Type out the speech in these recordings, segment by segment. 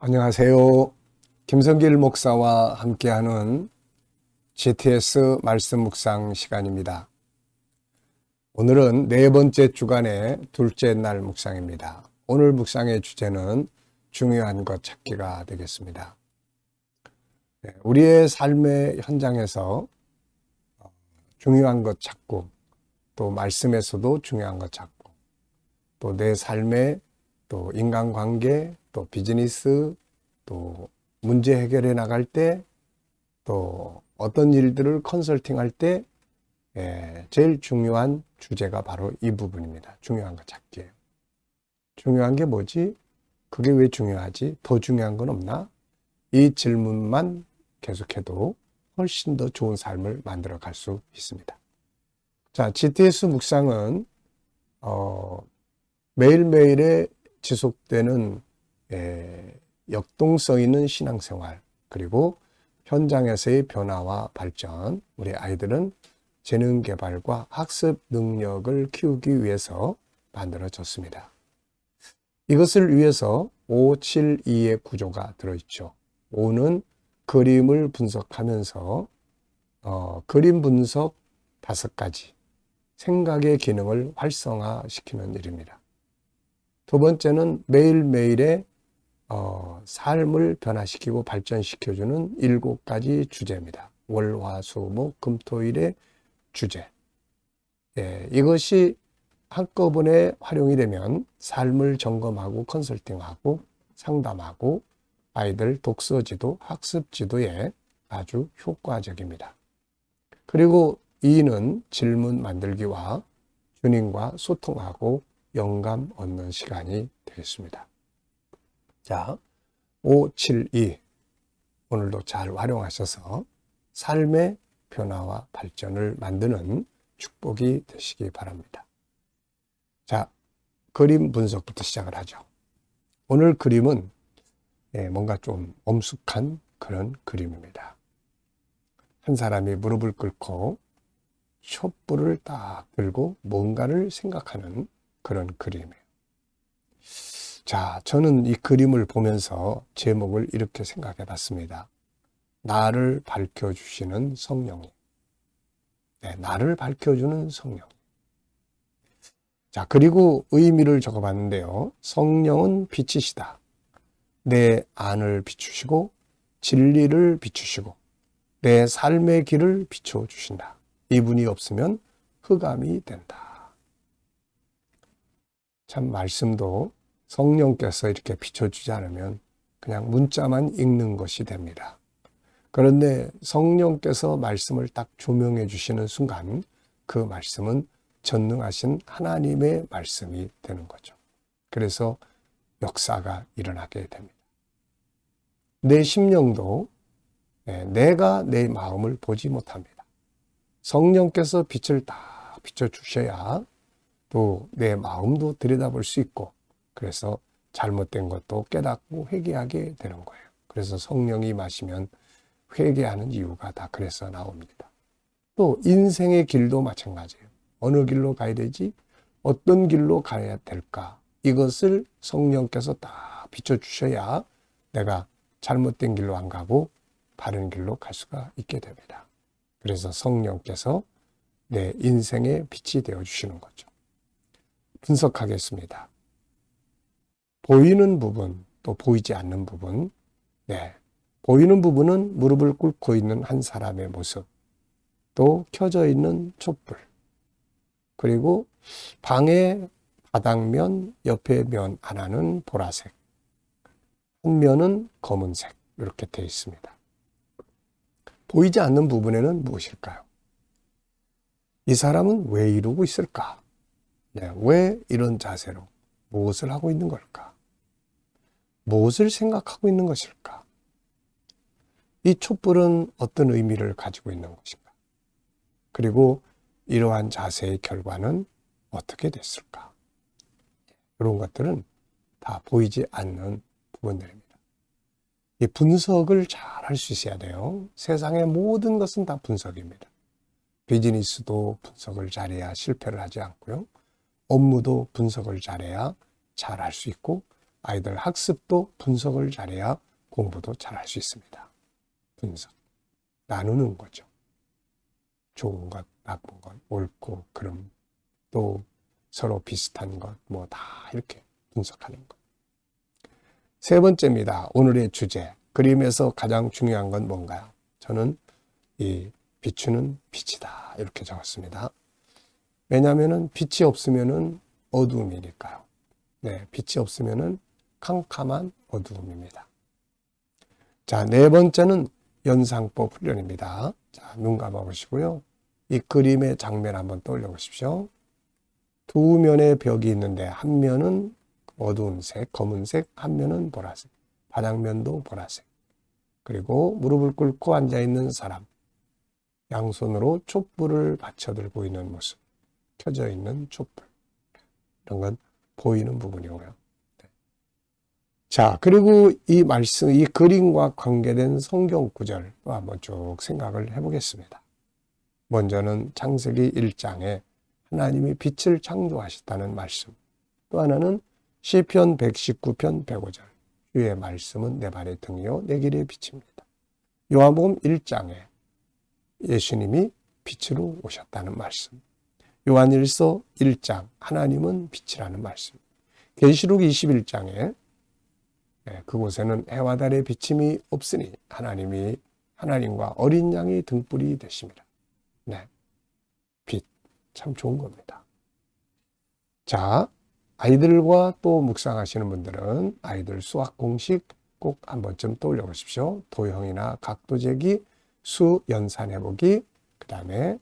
안녕하세요. 김성길 목사와 함께하는 GTS 말씀 묵상 시간입니다. 오늘은 네 번째 주간의 둘째 날 묵상입니다. 오늘 묵상의 주제는 중요한 것 찾기가 되겠습니다. 우리의 삶의 현장에서 중요한 것 찾고, 또 말씀에서도 중요한 것 찾고, 또 내 삶의 또 인간관계, 또 비즈니스, 또 문제 해결해 나갈 때, 또 어떤 일들을 컨설팅할 때 제일 중요한 주제가 바로 이 부분입니다. 중요한 거 찾기예요. 중요한 게 뭐지? 그게 왜 중요하지? 더 중요한 건 없나? 이 질문만 계속해도 훨씬 더 좋은 삶을 만들어 갈 수 있습니다. 자, GTS 묵상은 매일매일의 지속되는 역동성 있는 신앙생활, 그리고 현장에서의 변화와 발전, 우리 아이들은 재능 개발과 학습 능력을 키우기 위해서 만들어졌습니다. 이것을 위해서 572의 구조가 들어있죠. 5는 그림을 분석하면서 그림 분석 5가지, 생각의 기능을 활성화시키는 일입니다. 두 번째는 매일매일의 삶을 변화시키고 발전시켜주는 7가지 주제입니다. 월, 화, 수, 목, 금, 토일의 주제. 이것이 한꺼번에 활용이 되면 삶을 점검하고 컨설팅하고 상담하고 아이들 독서 지도, 학습 지도에 아주 효과적입니다. 그리고 2는 질문 만들기와 주님과 소통하고 영감 얻는 시간이 되겠습니다. 자, 572 오늘도 잘 활용하셔서 삶의 변화와 발전을 만드는 축복이 되시기 바랍니다. 자, 그림 분석부터 시작을 하죠. 오늘 그림은 뭔가 좀 엄숙한 그런 그림입니다. 한 사람이 무릎을 꿇고 촛불을 딱 들고 뭔가를 생각하는 그런 그림이에요. 자, 저는 이 그림을 보면서 제목을 이렇게 생각해 봤습니다. 나를 밝혀주시는 성령님. 나를 밝혀주는 성령. 자, 그리고 의미를 적어봤는데요. 성령은 빛이시다. 내 안을 비추시고 진리를 비추시고 내 삶의 길을 비춰주신다. 이분이 없으면 흑암이 된다. 참 말씀도 성령께서 이렇게 비춰주지 않으면 그냥 문자만 읽는 것이 됩니다. 그런데 성령께서 말씀을 딱 조명해 주시는 순간 그 말씀은 전능하신 하나님의 말씀이 되는 거죠. 그래서 역사가 일어나게 됩니다. 내 심령도 내가 내 마음을 보지 못합니다. 성령께서 빛을 딱 비춰주셔야 또 내 마음도 들여다볼 수 있고, 그래서 잘못된 것도 깨닫고 회개하게 되는 거예요. 그래서 성령이 임하시면 회개하는 이유가 다 그래서 나옵니다. 또 인생의 길도 마찬가지예요. 어느 길로 가야 되지? 어떤 길로 가야 될까? 이것을 성령께서 딱 비춰주셔야 내가 잘못된 길로 안 가고 바른 길로 갈 수가 있게 됩니다. 그래서 성령께서 내 인생의 빛이 되어주시는 거죠. 분석하겠습니다. 보이는 부분, 또 보이지 않는 부분. 보이는 부분은 무릎을 꿇고 있는 한 사람의 모습, 또 켜져 있는 촛불, 그리고 방의 바닥면, 옆에 면 하나는 보라색, 한 면은 검은색, 이렇게 되어 있습니다. 보이지 않는 부분에는 무엇일까요? 이 사람은 왜 이러고 있을까? 왜 이런 자세로 무엇을 하고 있는 걸까? 무엇을 생각하고 있는 것일까? 이 촛불은 어떤 의미를 가지고 있는 것인가? 그리고 이러한 자세의 결과는 어떻게 됐을까? 이런 것들은 다 보이지 않는 부분들입니다. 이 분석을 잘 할 수 있어야 돼요. 세상의 모든 것은 다 분석입니다. 비즈니스도 분석을 잘해야 실패를 하지 않고요. 업무도 분석을 잘해야 잘 할 수 있고, 아이들 학습도 분석을 잘해야 공부도 잘할 수 있습니다. 분석. 나누는 거죠. 좋은 것, 나쁜 것, 옳고 그름, 또 서로 비슷한 것, 뭐 다 이렇게 분석하는 것. 세 번째입니다. 오늘의 주제. 그림에서 가장 중요한 건 뭔가요? 저는 이 비추는 빛이다. 이렇게 적었습니다. 왜냐하면 빛이 없으면 어두움이니까요. 네, 빛이 없으면 캄캄한 어두움입니다. 자, 네 번째는 연상법 훈련입니다. 자, 눈 감아 보시고요. 이 그림의 장면 한번 떠올려 보십시오. 두 면의 벽이 있는데 한 면은 어두운 색, 검은색, 한 면은 보라색. 바닥면도 보라색. 그리고 무릎을 꿇고 앉아있는 사람. 양손으로 촛불을 받쳐 들고 있는 모습. 켜져 있는 촛불. 이런 건 보이는 부분이고요. 자, 그리고 이 말씀, 이 그림과 관계된 성경 구절도 한번 쭉 생각을 해보겠습니다. 먼저는 창세기 1장에 하나님이 빛을 창조하셨다는 말씀. 또 하나는 시편 119편 105절. 주의 말씀은 내 발의 등이요 내 길의 빛입니다. 요한복음 1장에 예수님이 빛으로 오셨다는 말씀. 요한일서 1장 하나님은 빛이라는 말씀. 계시록 21장에 그곳에는 해와 달의 비침이 없으니 하나님과 어린 양이 등불이 되십니다. 네, 빛 참 좋은 겁니다. 자, 아이들과 또 묵상하시는 분들은 아이들 수학 공식 꼭 한 번쯤 떠올려 보십시오. 도형이나 각도 재기, 수 연산해 보기, 그 다음에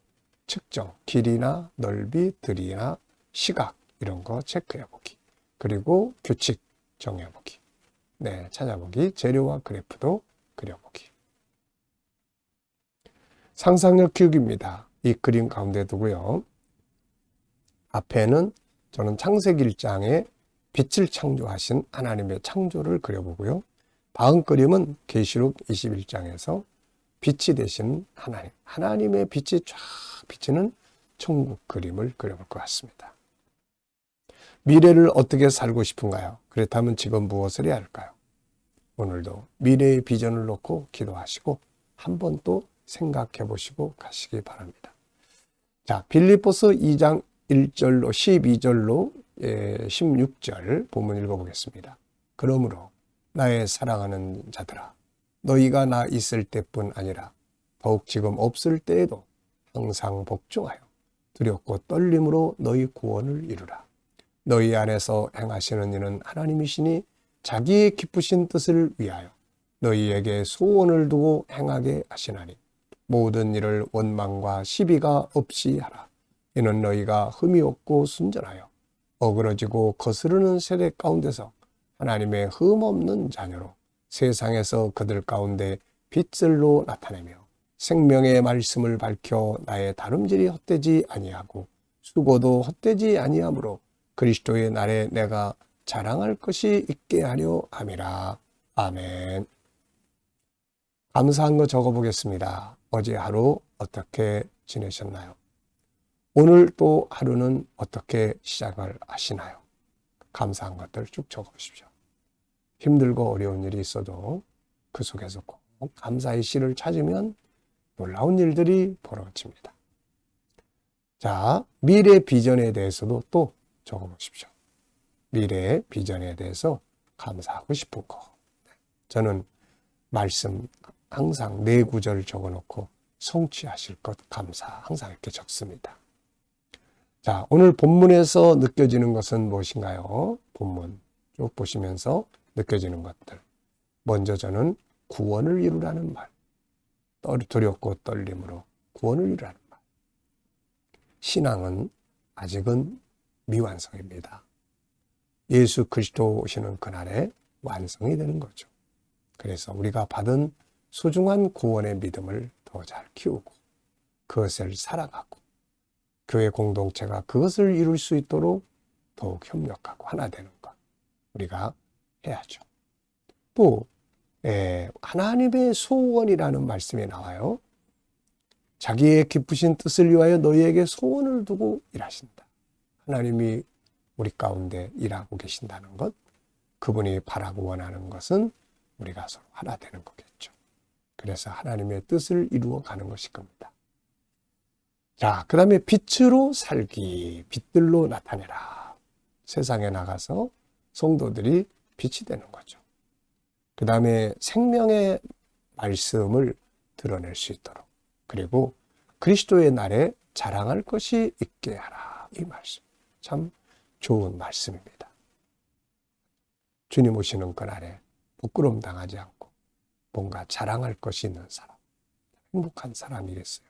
측정, 길이나 넓이, 들이나 시각 이런 거 체크해 보기, 그리고 규칙 정해 보기, 네, 찾아보기, 재료와 그래프도 그려보기. 상상력 키우기입니다. 이 그림 가운데 두고요. 앞에는 저는 창세기 1장에 빛을 창조하신 하나님의 창조를 그려보고요. 다음 그림은 계시록 21장에서 빛이 되신 하나님의 빛이 쫙 비치는 천국 그림을 그려볼 것 같습니다. 미래를 어떻게 살고 싶은가요? 그렇다면 지금 무엇을 해야 할까요? 오늘도 미래의 비전을 놓고 기도하시고 한 번 또 생각해 보시고 가시기 바랍니다. 자, 빌립보서 2장 1절로 12절로 16절 본문 읽어보겠습니다. 그러므로 나의 사랑하는 자들아, 너희가 나 있을 때뿐 아니라 더욱 지금 없을 때에도 항상 복종하여 두렵고 떨림으로 너희 구원을 이루라. 너희 안에서 행하시는 이는 하나님이시니 자기의 기쁘신 뜻을 위하여 너희에게 소원을 두고 행하게 하시나니 모든 일을 원망과 시비가 없이 하라. 이는 너희가 흠이 없고 순전하여 어그러지고 거스르는 세대 가운데서 하나님의 흠 없는 자녀로 세상에서 그들 가운데 빛들로 나타내며 생명의 말씀을 밝혀 나의 다름질이 헛되지 아니하고 수고도 헛되지 아니하므로 그리스도의 날에 내가 자랑할 것이 있게 하려 함이라. 아멘. 감사한 거 적어보겠습니다. 어제 하루 어떻게 지내셨나요? 오늘 또 하루는 어떻게 시작을 하시나요? 감사한 것들 쭉 적어보십시오. 힘들고 어려운 일이 있어도 그 속에서 꼭 감사의 씨를 찾으면 놀라운 일들이 벌어집니다. 자, 미래 비전에 대해서도 또 적어보십시오. 미래의 비전에 대해서 감사하고 싶은 거. 저는 말씀 항상 4구절 적어놓고 성취하실 것 감사 항상 이렇게 적습니다. 자, 오늘 본문에서 느껴지는 것은 무엇인가요? 본문 쭉 보시면서 느껴지는 것들. 먼저 저는 구원을 이루라는 말. 두렵고 떨림으로 구원을 이루라는 말. 신앙은 아직은 미완성입니다. 예수 그리스도 오시는 그날에 완성이 되는 거죠. 그래서 우리가 받은 소중한 구원의 믿음을 더 잘 키우고 그것을 살아가고 교회 공동체가 그것을 이룰 수 있도록 더욱 협력하고 하나 되는 것 우리가 해야죠. 또 하나님의 소원이라는 말씀이 나와요. 자기의 기쁘신 뜻을 위하여 너희에게 소원을 두고 일하신다. 하나님이 우리 가운데 일하고 계신다는 것, 그분이 바라고 원하는 것은 우리가 서로 하나 되는 거겠죠. 그래서 하나님의 뜻을 이루어 가는 것일 겁니다. 자, 그 다음에 빛으로 살기, 빛들로 나타내라. 세상에 나가서 성도들이 빛이 되는 거죠. 그 다음에 생명의 말씀을 드러낼 수 있도록, 그리고 그리스도의 날에 자랑할 것이 있게 하라. 이 말씀 참 좋은 말씀입니다. 주님 오시는 그날에 부끄러움 당하지 않고 뭔가 자랑할 것이 있는 사람, 행복한 사람이겠어요.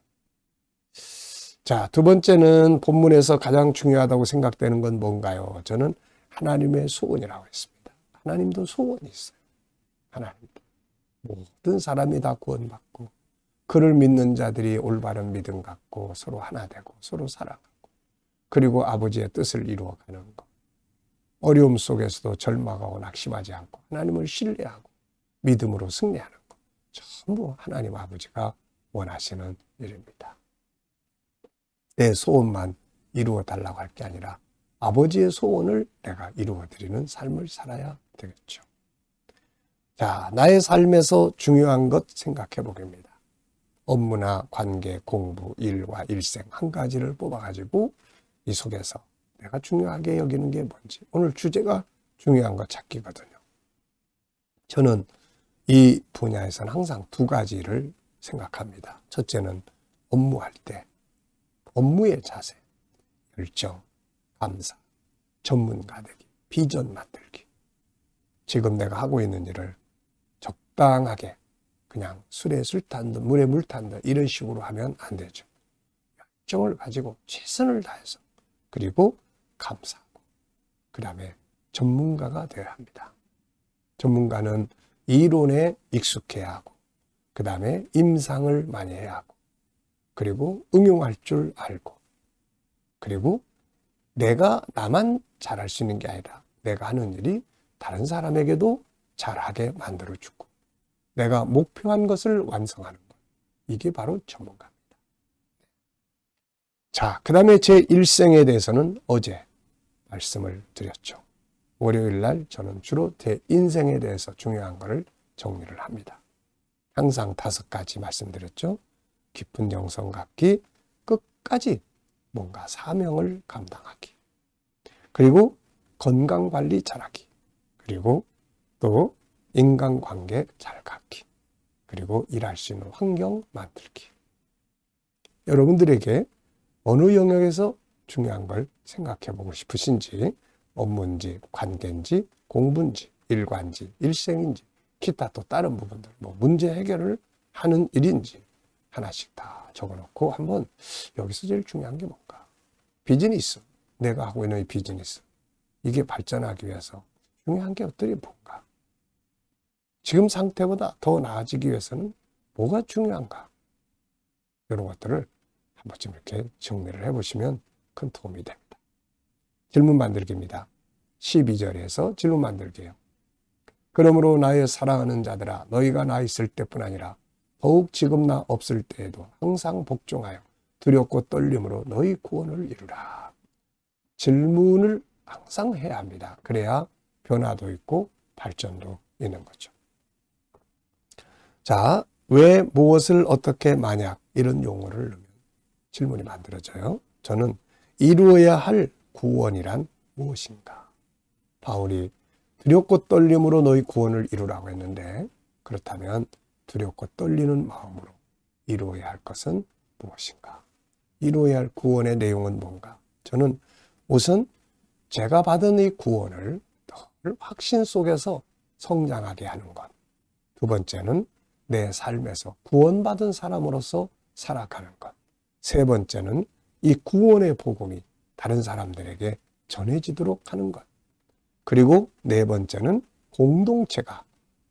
자, 두 번째는 본문에서 가장 중요하다고 생각되는 건 뭔가요? 저는 하나님의 소원이라고 했습니다. 하나님도 소원이 있어요. 하나님도. 모든 사람이 다 구원받고 그를 믿는 자들이 올바른 믿음 갖고 서로 하나 되고 서로 사랑하고 그리고 아버지의 뜻을 이루어가는 것. 어려움 속에서도 절망하고 낙심하지 않고 하나님을 신뢰하고 믿음으로 승리하는 것. 전부 하나님 아버지가 원하시는 일입니다. 내 소원만 이루어 달라고 할 게 아니라 아버지의 소원을 내가 이루어 드리는 삶을 살아야 되겠죠. 자, 나의 삶에서 중요한 것 생각해 보겠습니다. 업무나 관계, 공부, 일과 일생 한 가지를 뽑아가지고 이 속에서 내가 중요하게 여기는 게 뭔지, 오늘 주제가 중요한 것 찾기거든요. 저는 이 분야에서는 항상 두 가지를 생각합니다. 첫째는 업무할 때 업무의 자세, 열정, 감사, 전문가 되기, 비전 만들기. 지금 내가 하고 있는 일을 적당하게 그냥 술에 술 탄 듯 물에 물 탄 듯 이런 식으로 하면 안 되죠. 열정을 가지고 최선을 다해서, 그리고 감사하고, 그 다음에 전문가가 되어야 합니다. 전문가는 이론에 익숙해야 하고, 그 다음에 임상을 많이 해야 하고, 그리고 응용할 줄 알고, 그리고 내가 나만 잘할 수 있는 게 아니라 내가 하는 일이 다른 사람에게도 잘하게 만들어주고 내가 목표한 것을 완성하는 것. 이게 바로 전문가입니다. 자, 그 다음에 제 일생에 대해서는 어제 말씀을 드렸죠. 월요일 날 저는 주로 제 인생에 대해서 중요한 것을 정리를 합니다. 항상 5가지 말씀드렸죠. 깊은 영성 갖기, 끝까지 뭔가 사명을 감당하기, 그리고 건강관리 잘하기, 그리고 또 인간관계 잘 갖기, 그리고 일할 수 있는 환경 만들기. 여러분들에게 어느 영역에서 중요한 걸 생각해 보고 싶으신지, 업무인지, 관계인지, 공부인지, 일관인지, 일생인지, 기타 또 다른 부분들, 문제 해결을 하는 일인지 하나씩 다 적어놓고 한번 여기서 제일 중요한 게 뭔가, 비즈니스, 내가 하고 있는 이 비즈니스, 이게 발전하기 위해서 중요한 게 어떤 게 뭔가, 지금 상태보다 더 나아지기 위해서는 뭐가 중요한가, 이런 것들을 한 번쯤 이렇게 정리를 해보시면 큰 도움이 됩니다. 질문 만들기입니다. 12절에서 질문 만들기예요. 그러므로 나의 사랑하는 자들아, 너희가 나 있을 때뿐 아니라 더욱 지금 나 없을 때에도 항상 복종하여 두렵고 떨림으로 너희 구원을 이루라. 질문을 항상 해야 합니다. 그래야 변화도 있고 발전도 있는 거죠. 자, 왜, 무엇을, 어떻게, 만약 이런 용어를 넣으면 질문이 만들어져요. 저는 이루어야 할 구원이란 무엇인가? 바울이 두렵고 떨림으로 너희 구원을 이루라고 했는데, 그렇다면 두렵고 떨리는 마음으로 이루어야 할 것은 무엇인가? 이루어야 할 구원의 내용은 뭔가? 저는 우선 제가 받은 이 구원을 늘 확신 속에서 성장하게 하는 것. 두 번째는 내 삶에서 구원받은 사람으로서 살아가는 것. 세 번째는 이 구원의 복음이 다른 사람들에게 전해지도록 하는 것. 그리고 네 번째는 공동체가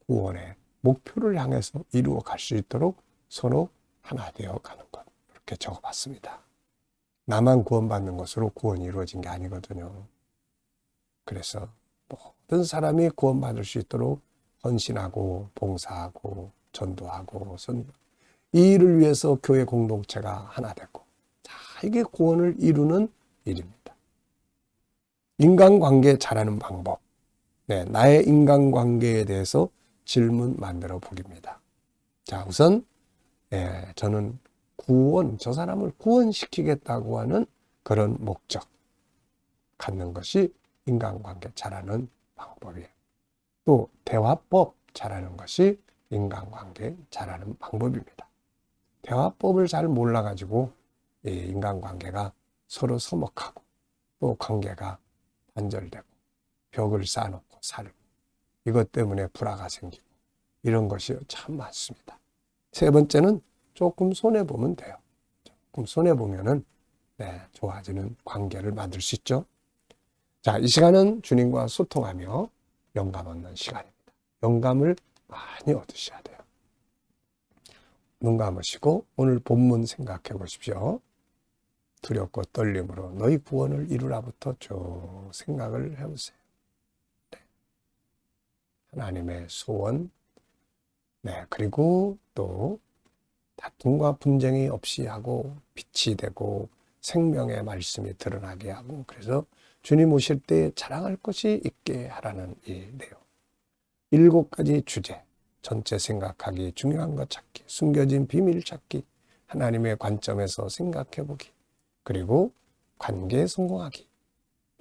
구원의 목표를 향해서 이루어 갈 수 있도록 서로 하나 되어 가는 것. 이렇게 적어봤습니다. 나만 구원받는 것으로 구원이 이루어진 게 아니거든요. 그래서 모든 사람이 구원받을 수 있도록 헌신하고 봉사하고 전도하고 이 일을 위해서 교회 공동체가 하나 되고, 자, 이게 구원을 이루는 일입니다. 인간관계 잘하는 방법, 나의 인간관계에 대해서 질문 만들어 보기입니다. 자, 우선 저는 저 사람을 구원시키겠다고 하는 그런 목적 갖는 것이 인간관계 잘하는 방법이에요. 또 대화법 잘하는 것이 인간관계 잘하는 방법입니다. 대화법을 잘 몰라가지고 이 인간관계가 서로 서먹하고 또 관계가 단절되고 벽을 쌓아놓고 살고 이것 때문에 불화가 생기고 이런 것이 참 많습니다. 세 번째는 조금 손해보면 돼요. 조금 손해보면은 좋아지는 관계를 만들 수 있죠. 자, 이 시간은 주님과 소통하며 영감 얻는 시간입니다. 영감을 많이 얻으셔야 돼요. 눈 감으시고 오늘 본문 생각해 보십시오. 두렵고 떨림으로 너희 구원을 이루라부터 쭉 생각을 해보세요. 하나님의 소원, 그리고 또 다툼과 분쟁이 없이 하고 빛이 되고 생명의 말씀이 드러나게 하고 그래서 주님 오실 때 자랑할 것이 있게 하라는 이 내용. 7가지 주제, 전체 생각하기, 중요한 것 찾기, 숨겨진 비밀 찾기, 하나님의 관점에서 생각해 보기, 그리고 관계에 성공하기,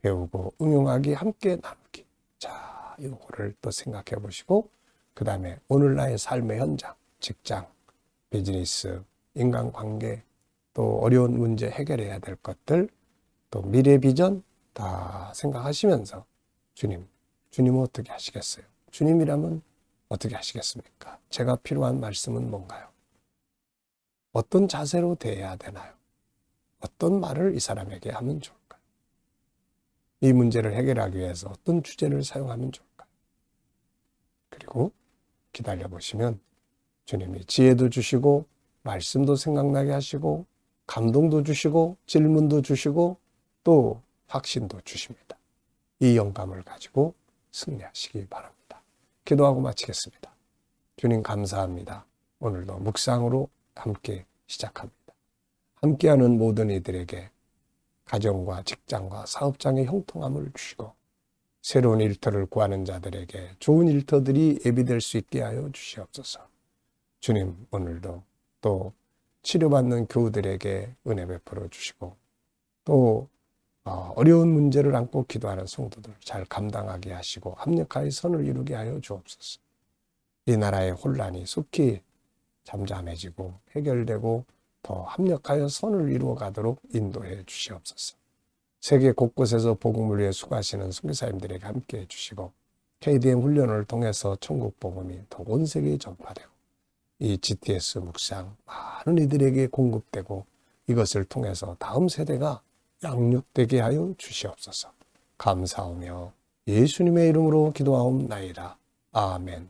배우고 응용하기, 함께 나누기. 자, 이거를 또 생각해 보시고 그 다음에 오늘 나의 삶의 현장, 직장, 비즈니스, 인간관계, 또 어려운 문제 해결해야 될 것들, 또 미래 비전 다 생각하시면서 주님은 어떻게 하시겠어요? 주님이라면 어떻게 하시겠습니까? 제가 필요한 말씀은 뭔가요? 어떤 자세로 대해야 되나요? 어떤 말을 이 사람에게 하면 좋을까요? 이 문제를 해결하기 위해서 어떤 주제를 사용하면 좋을까요? 그리고 기다려 보시면 주님이 지혜도 주시고 말씀도 생각나게 하시고 감동도 주시고 질문도 주시고 또 확신도 주십니다. 이 영감을 가지고 승리하시기 바랍니다. 기도하고 마치겠습니다. 주님 감사합니다. 오늘도 묵상으로 함께 시작합니다. 함께하는 모든 이들에게 가정과 직장과 사업장의 형통함을 주시고 새로운 일터를 구하는 자들에게 좋은 일터들이 예비될 수 있게 하여 주시옵소서. 주님 오늘도 또 치료받는 교우들에게 은혜 베풀어 주시고 또 어려운 문제를 안고 기도하는 성도들 잘 감당하게 하시고 합력하여 선을 이루게 하여 주옵소서. 이 나라의 혼란이 속히 잠잠해지고 해결되고 더 합력하여 선을 이루어 가도록 인도해 주시옵소서. 세계 곳곳에서 복음을 위해 수고하시는 선교사님들에게 함께해 주시고 KDM 훈련을 통해서 천국 복음이 더 온 세계에 전파되고 이 GTS 묵상 많은 이들에게 공급되고 이것을 통해서 다음 세대가 양육되게 하여 주시옵소서. 감사하며 예수님의 이름으로 기도하옵나이다. 아멘.